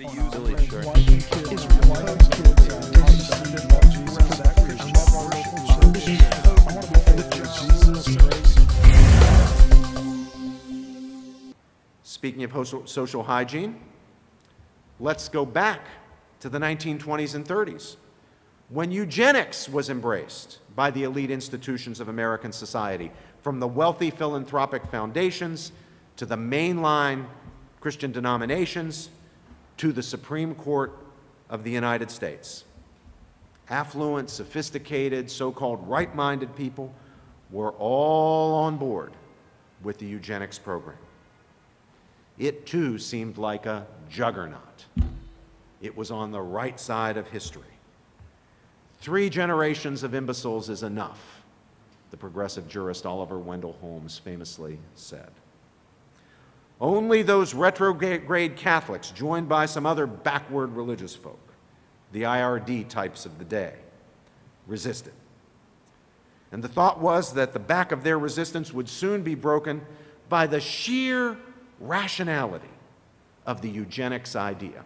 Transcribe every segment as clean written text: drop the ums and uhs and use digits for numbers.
wanted to use Really sure. Speaking of social hygiene, let's go back to the 1920s and 30s, when eugenics was embraced by the elite institutions of American society, from the wealthy philanthropic foundations to the mainline Christian denominations to the Supreme Court of the United States. Affluent, sophisticated, so-called right-minded people were all on board with the eugenics program. It too seemed like a juggernaut. It was on the right side of history. 3 generations of imbeciles is enough, the progressive jurist Oliver Wendell Holmes famously said. Only those retrograde Catholics, joined by some other backward religious folk, the IRD types of the day, resisted. And the thought was that the back of their resistance would soon be broken by the sheer rationality of the eugenics idea.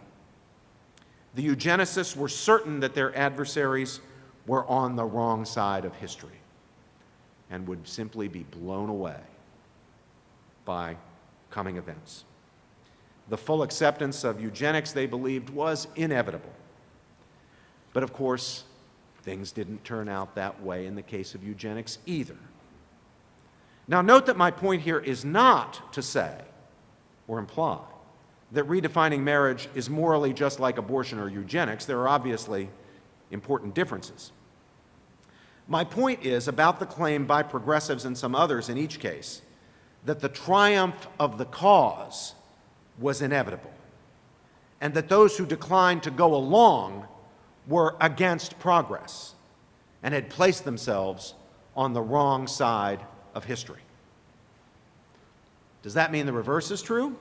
The eugenicists were certain that their adversaries were on the wrong side of history and would simply be blown away by coming events. The full acceptance of eugenics, they believed, was inevitable. But of course, things didn't turn out that way in the case of eugenics either. Now, note that my point here is not to say or imply that redefining marriage is morally just like abortion or eugenics. There are obviously important differences. My point is about the claim by progressives and some others in each case that the triumph of the cause was inevitable, and that those who declined to go along were against progress and had placed themselves on the wrong side of history. Does that mean the reverse is true?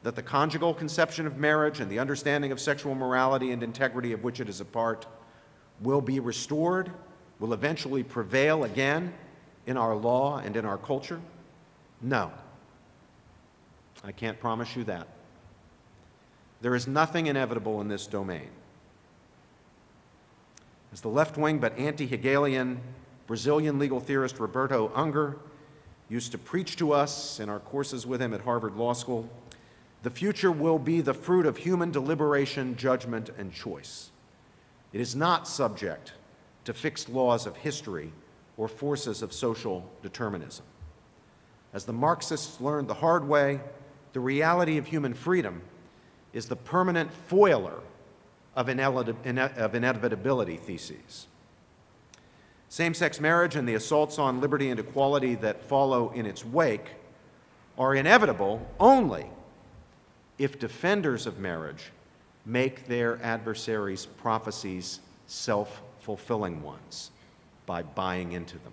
That the conjugal conception of marriage and the understanding of sexual morality and integrity of which it is a part will be restored, will eventually prevail again in our law and in our culture? No. I can't promise you that. There is nothing inevitable in this domain. As the left-wing but anti-Hegelian Brazilian legal theorist Roberto Unger used to preach to us in our courses with him at Harvard Law School, the future will be the fruit of human deliberation, judgment, and choice. It is not subject to fixed laws of history or forces of social determinism. As the Marxists learned the hard way, the reality of human freedom is the permanent foiler of inevitability theses. Same-sex marriage and the assaults on liberty and equality that follow in its wake are inevitable only if defenders of marriage make their adversaries' prophecies self-fulfilling ones by buying into them.